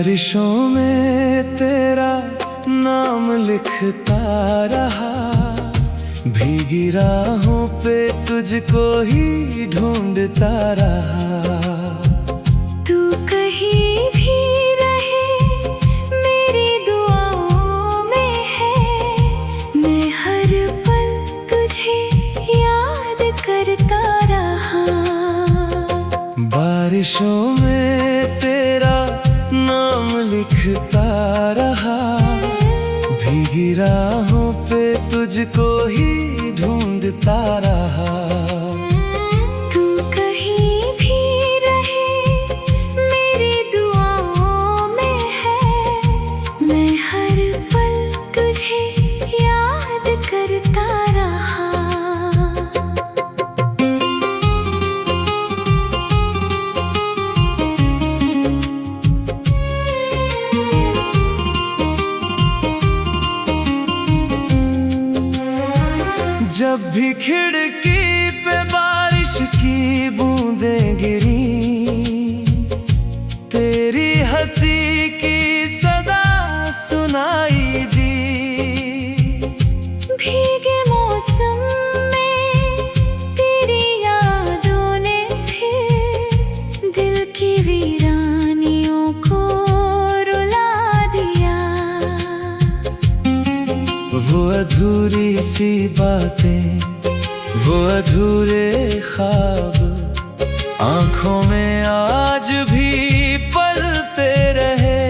बारिशों में तेरा नाम लिखता रहा, भीगी राहों पे तुझको ही ढूंढता रहा। तू कहीं भी रहे मेरी दुआओं में है, मैं हर पल तुझे याद करता रहा। बारिशों में तेरा नाम लिखता रहा, भीगी राहों पे तुझको ही ढूंढता रहा। तू कहीं भी रहे मेरी दुआओं में है, मैं हर पल तुझे याद करता रहा। जब भी खिड़की पे बारिश की बूंदें गिरी, तेरी हंसी की सदा सुनाई दी। भीगे मौसम में तेरी यादों ने फिर दिल की वीरानियों को रुला दिया। वो अधूरी सी बातें, वो अधूरे ख्वाब, आंखों में आज भी पलते रहे।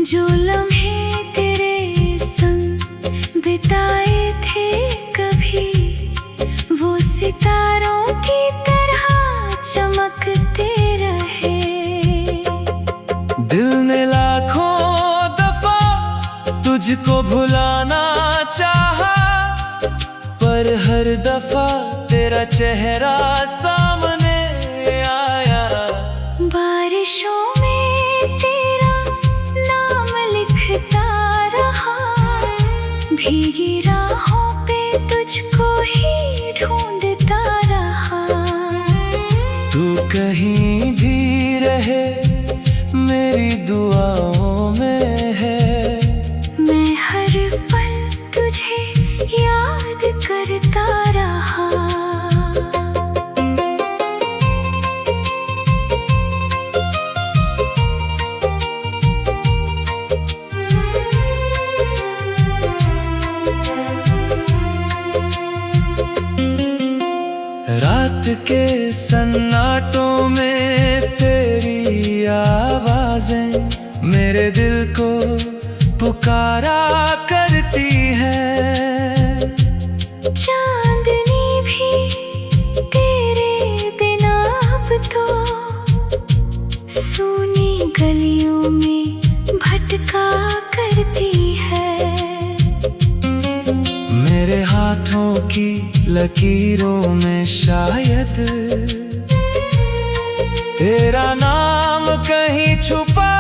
जो लम्हे तेरे संग बिताए थे कभी, वो सितारों की तरह चमकते रहे। दिल ने लाखों दफा तुझको भुलाना चाहा, पर हर दफा तेरा चेहरा सामने आया। बारिशों में तेरा नाम लिखता रहा, भीगी राहों पे तुझको ही ढूंढता रहा। तू कहीं भी रहे मेरी दुआओं में है, मैं हर पल तुझे याद करता रहा। रात के सन्नाटों में तेरी आवाजें मेरे दिल को पुकारा करती है। चांदनी भी तेरे बिना अब तो सूनी गलियों में भटका करती है। मेरे हाथों की लकीरों में शायद तेरा नाम कहीं छुपा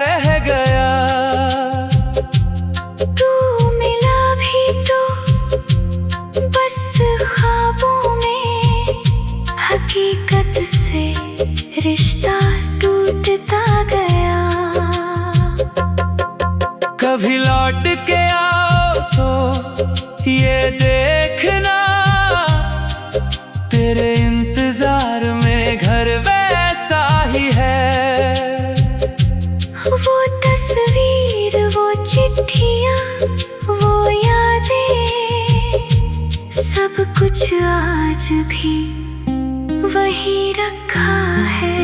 रह गया। तू मिला भी तो बस ख्वाबों में, हकीकत से रिश्ता टूटता गया। कभी लौट के आओ तो ये देखना, तेरे इंतजार में घर वैसा ही है। वो तस्वीर, वो चिट्ठियाँ, वो यादें, सब कुछ आज भी वही रखा है।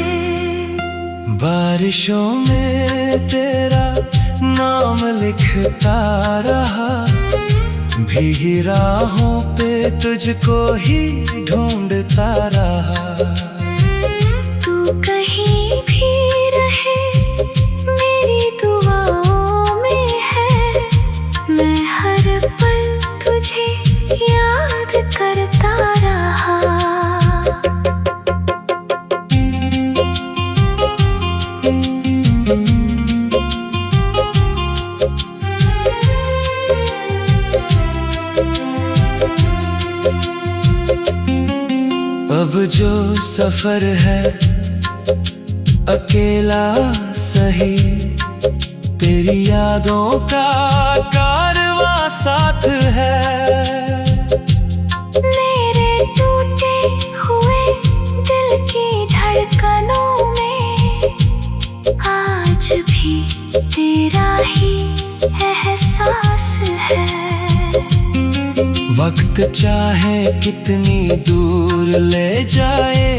बारिशों में तेरा नाम लिखता रहा, भीगी राहों पे तुझको ही ढूंढता रहा। तू कहीं भी रहे मेरी दुआओं में है, मैं हर पल तुझे याद करता रहा। अब जो सफर है अकेला सही तेरी यादों का कारवां साथ है। मेरे टूटे हुए दिल की धड़कनों में आज भी तेरा ही एहसास है। वक्त चाहे कितनी दूर ले जाए,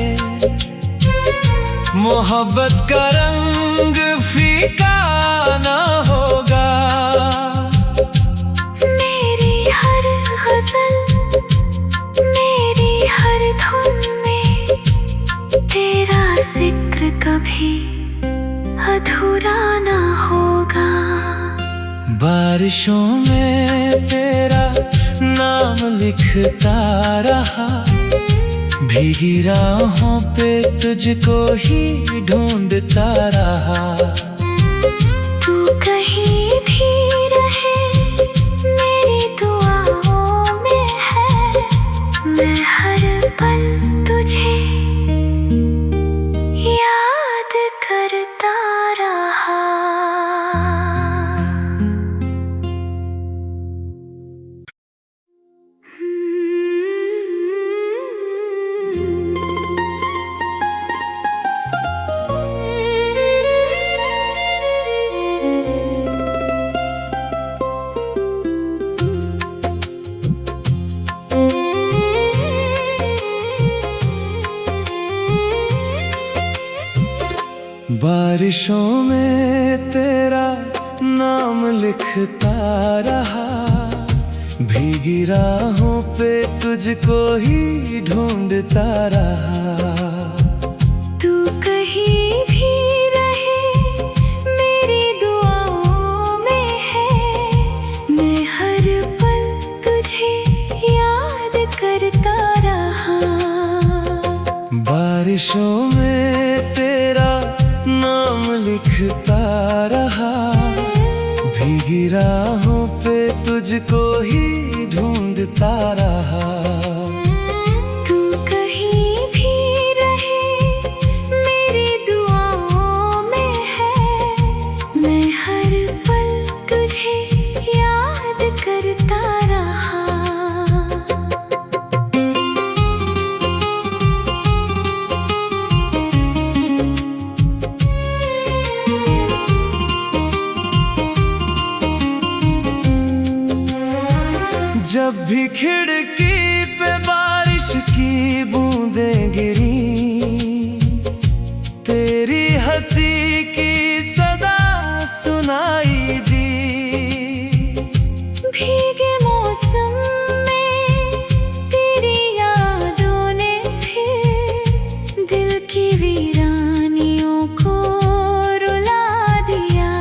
मोहब्बत का रंग फीका ना होगा। मेरी हर गजल, मेरी हर धुन में तेरा जिक्र कभी अधूरा ना होगा। बारिशों में तेरा नाम लिखता रहा, भीगी राहों पे तुझको ही ढूंढता रहा। तू कहीं भी रहे मेरी दुआओं में है, मैं हर पल तुझे याद करता रहा। बारिशों में तेरा नाम लिखता रहा, भीगी राहों पे तुझको ही ढूंढता रहा। तू कहीं भी रहे मेरी दुआओं में है, मैं हर पल तुझे याद करता रहा। बारिशों में तेरा नाम लिखता रहा, भीगी राहों पे तुझको ही ढूंढता रहा। तू कहीं भी रहे मेरी दुआओं में है, मैं हर पल तुझे याद करता रहा। जब भी खिड़की पे बारिश की बूंदें गिरी, तेरी हंसी की सदा सुनाई दी। भीगे मौसम में तेरी यादों ने फिर दिल की वीरानियों को रुला दिया।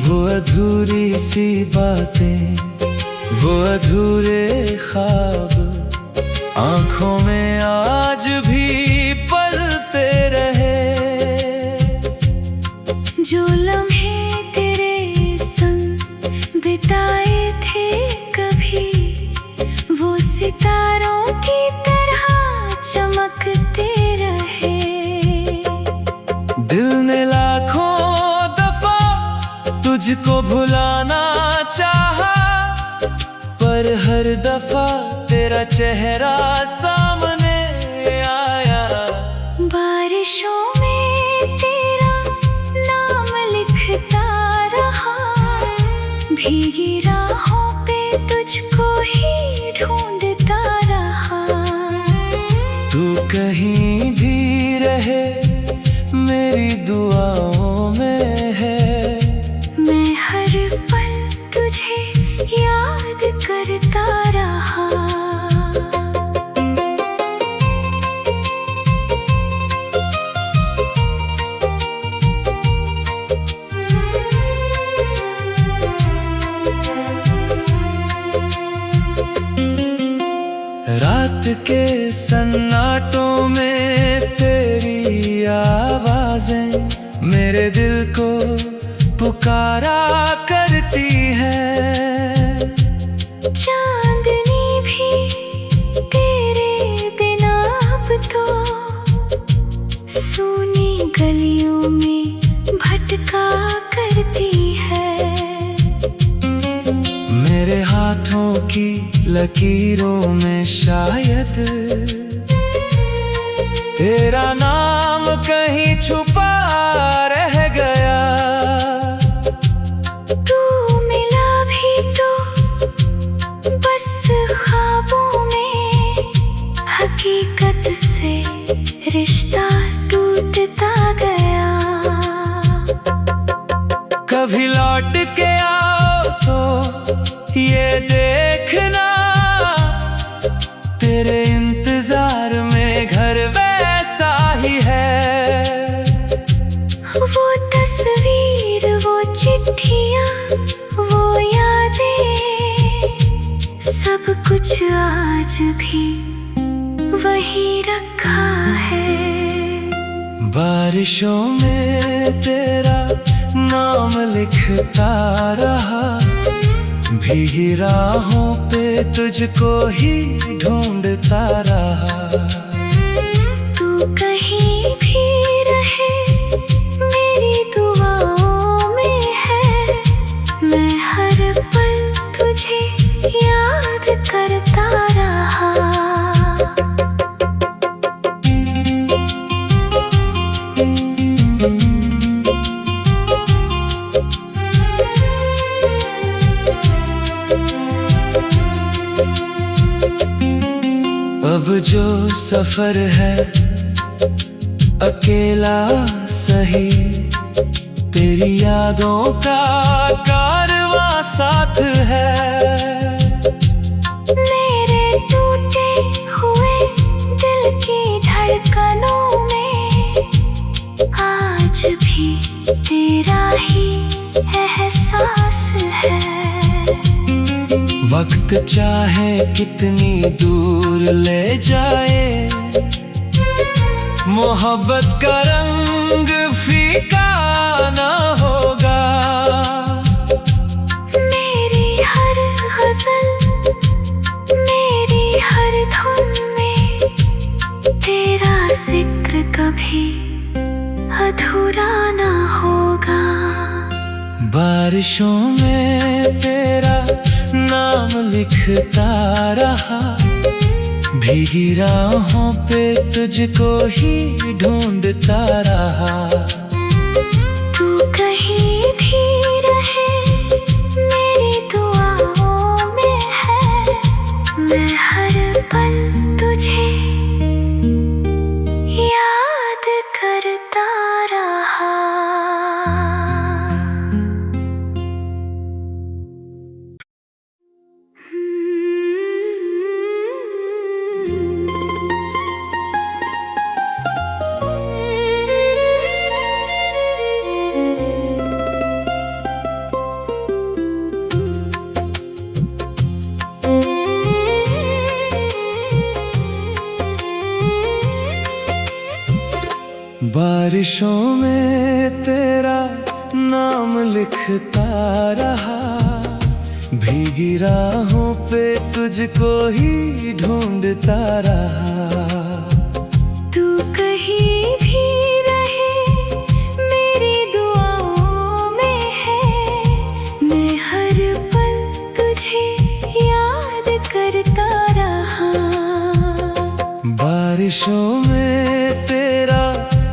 वो अधूरी सी बातें, वो अधूरे ख्वाब आंखों में आज भी पलते रहे। जो लम्हे तेरे संग बिताए थे कभी, वो सितारों की तरह चमकते रहे। दिल ने लाखों दफा तुझको भुलाना चाहा, पर हर दफा तेरा चेहरा सामने आया। बारिशों में तेरा नाम लिखता रहा, भीगी राहों पे तुझको ही ढूंढता रहा। तू कहीं भी रहे मेरी दुआओं में है, मैं हर पल तुझे याद करता रहा। रात के सन्नाटों में तेरी आवाजें मेरे दिल को पुकारा करती है। चांदनी भी तेरे बिना अब तो तेरे हाथों की लकीरों में शायद तेरा नाम कहीं छुपा रह गया। तू मिला भी तो बस ख्वाबों में, हकीकत से रिश्ता टूटता गया। कभी लौट के आओ तो ये देखना, तेरे इंतजार में घर वैसा ही है। वो तस्वीर, वो चिट्ठियाँ, वो यादें, सब कुछ आज भी वही रखा है। बारिशों में तेरा नाम लिखता रहा, भीगी राहों पे तुझको ही ढूंढता रहा। तू कहीं भी रहे मेरी दुआओं में है, मैं हर पल तुझे याद करता रहा। अब जो सफर है अकेला सही, तेरी यादों का कारवां साथ है। मेरे टूटे हुए दिल की धड़कनों में आज भी तेरा ही एहसास है। वक्त चाहे कितनी दूर ले जाए, मोहब्बत का रंग फीका ना होगा। मेरी हर गजल, मेरी हर धुन में तेरा जिक्र कभी अधूरा ना होगा। बारिशों में तेरा नाम लिखता रहा, भीगी राहों पे तुझको ही ढूंढता रहा। तू कहीं भी रहे मेरी दुआओं में है, मैं हर पल तुझे याद करता रहा। बारिशों में तेरा नाम लिखता रहा, भीगी राहों पे तुझको ही ढूंढता रहा। तू कहीं भी रहे मेरी दुआओं में है, मैं हर पल तुझे याद करता रहा। बारिशों में तेरा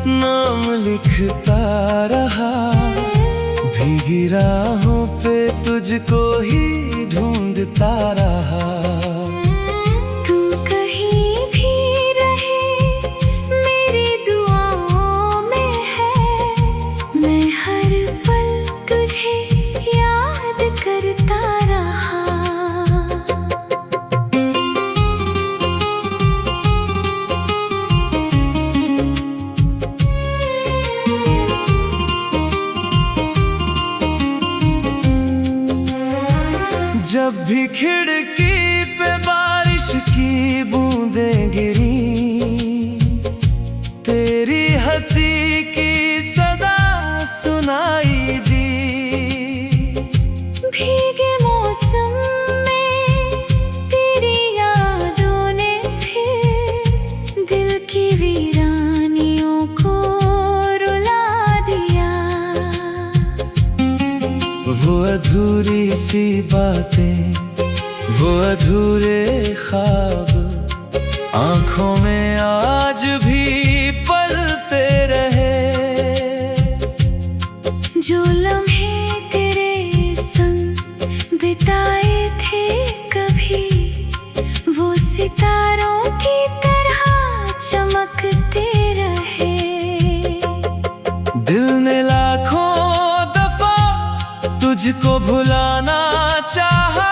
नाम लिखता रहा, भीगी राहों पे तुझको ही ढूंढता रहा। तू कहीं भी रहे मेरी दुआओं में है, मैं हर पल तुझे याद करता रहा। जब भी खिड़की पे बारिश की बूंदें गिरी, तेरी हंसी की सदा सुनाई दी। भीगे मौसम में तेरी यादों ने फिर दिल की वीरानियों को रुला दिया। वो अधूरी सी बातें, वो अधूरे ख्वाब आंखों में आज भी पलते रहे। जो लम्हे तेरे संग बिताए थे कभी, वो सितारों की तरह चमकते रहे। दिल ने लाखों दफा तुझको भुलाना चाहा,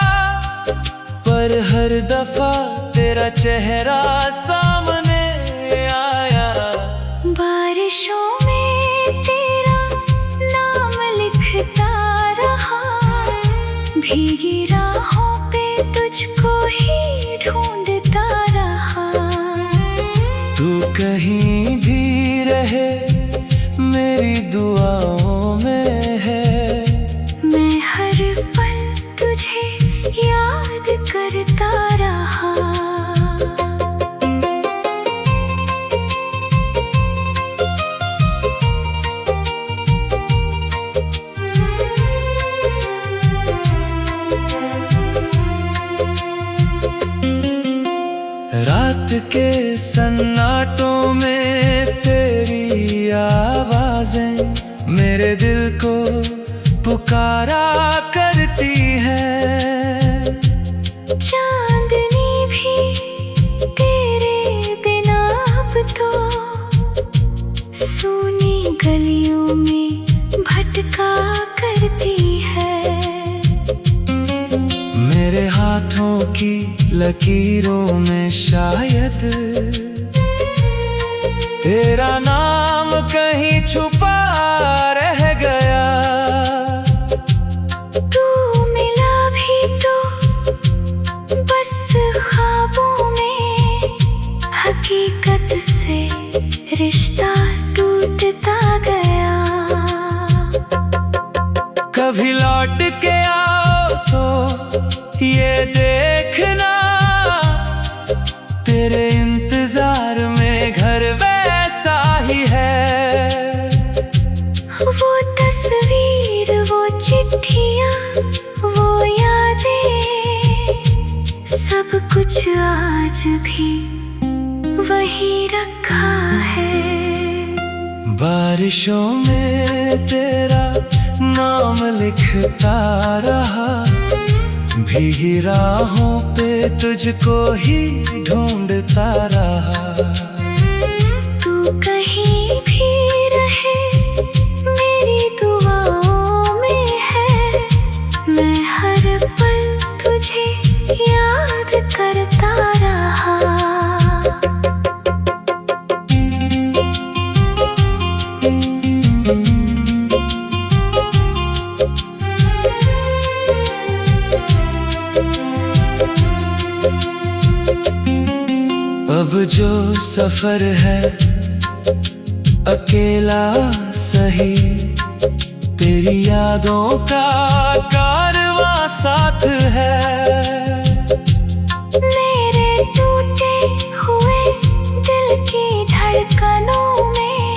पर हर दफा तेरा चेहरा सामने आया। बारिशों में तेरा नाम लिखता रहा, भीगी राहों पे तुझको ही ढूंढता रहा। तू कहीं भी रहे मेरी दुआओं में है, मैं हर पल तुझे याद करता रहा। रात के सन्नाटों में तेरी आवाजें मेरे दिल को पुकारा करती है। चांदनी भी तेरे बिना अब तो सूनी गलियों में भटका करती है। मेरे हाथों की लकीरों में शायद तेरा नाम कहीं छुपा रह गया। तू मिला भी तो बस ख्वाबों में, हकीकत से रिश्ता टूटता गया। कभी लौट के आओ तो ये देखना, तेरे इंतजार में घर वैसा ही है। वो तस्वीर, वो चिट्ठियाँ, वो यादें, सब कुछ आज भी वही रखा है। बारिशों में तेरा नाम लिखता रहा, भीगी राहों पे तुझको ही ढूंढता रहा। तू कहीं भी रहे मेरी दुआओं में है, मैं हर पल तुझे याद करता रहा। अब जो सफर है अकेला सही, तेरी यादों का कारवां साथ है। मेरे टूटे हुए दिल की धड़कनों में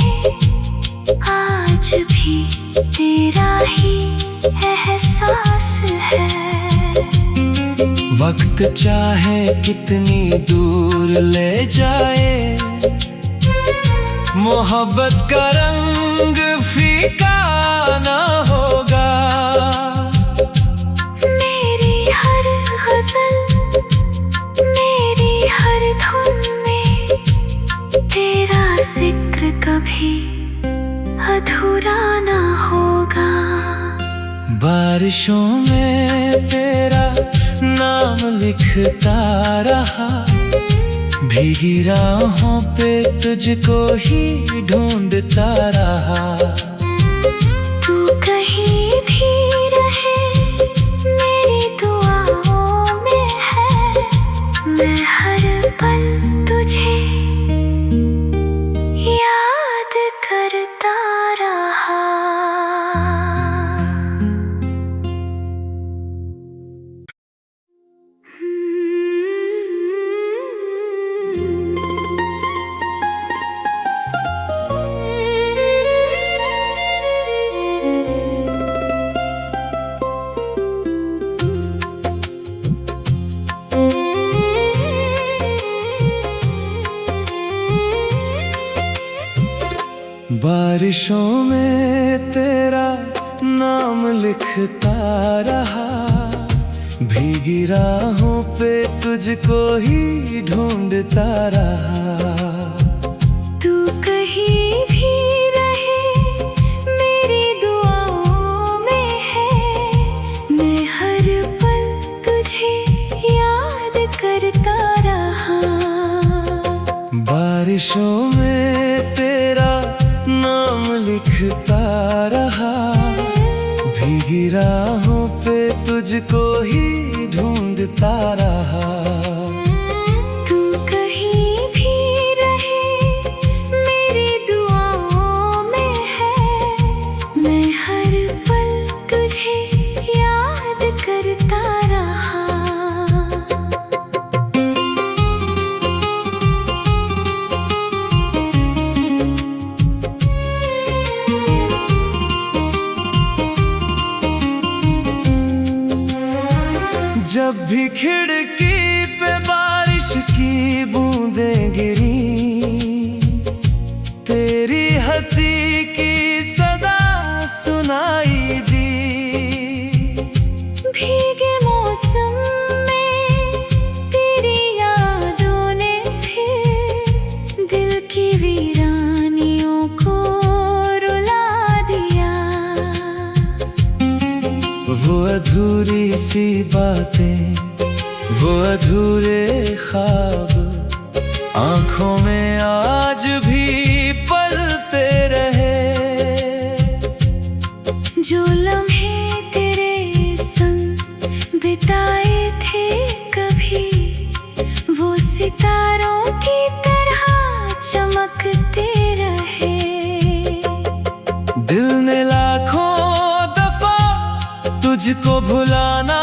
आज भी तेरा ही एहसास है। वक्त चाहे कितनी दूर ले जाए, मोहब्बत का रंग फीका ना होगा। मेरी हर गजल, मेरी हर धुन में तेरा जिक्र कभी अधूरा ना होगा। बारिशों में तेरा नाम लिखता रहा, भीगी राहों पे तुझको ही ढूंढता रहा। तू कहीं भी रहे मेरी दुआओं में है, मैं हर पल तुझे याद करता रहा। बारिशों में तेरा नाम लिखता रहा, भीगी राहों पे तुझको ही ढूंढता रहा। तू कहीं भी रहे मेरी दुआओं में है, मैं हर पल तुझे याद करता रहा। बारिशों में तेरा नाम लिखता रहा, भीगी राहों पे तुझको ही ढूंढता रहा। तू कहीं भी रहे मेरी दुआओं में है, मैं हर पल तुझे याद करता रहा। जब भी खिड़की पे बारिश की बूंदें गिरी, तेरी हंसी की सदा सुनाई दी। भीगे मौसम में तेरी यादों ने फिर दिल की वीरानियों को रुला दिया। वो अधूरी सी बातें, वो अधूरे ख्वाब, आंखों में आज भी पलते रहे। जो लम्हे तेरे संग बिताए थे कभी, वो सितारों की तरह चमकते रहे। दिल ने लाखों दफा तुझको भुलाना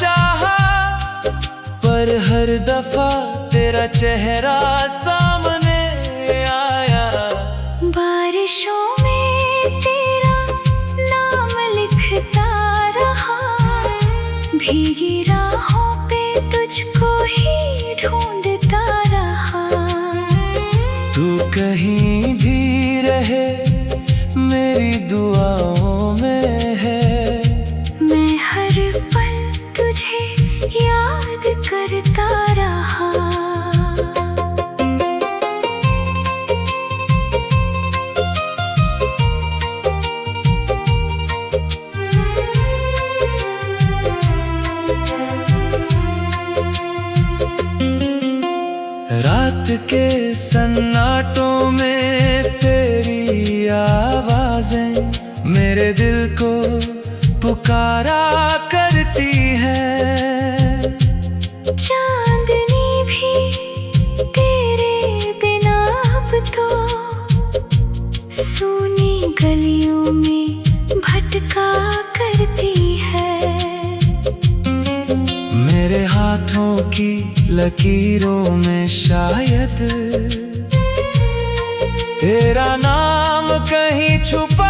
चाहा, पर हर दफा तेरा चेहरा सामने आया। बारिशों में तेरा नाम लिखता रहा, भीगी राहों पे तुझको ही ढूंढता रहा। तू कहीं भी रहे मेरी दुआओं में है, मैं हर पल तुझे याद करता रहा। रात के सन्नाटों में तेरी आवाजें मेरे दिल को पुकारा करती है। चांदनी भी तेरे बिना अब तो सूनी गलियों में भटका करती है। मेरे हाथों की लकीरों में शायद तेरा नाम कहीं छुपा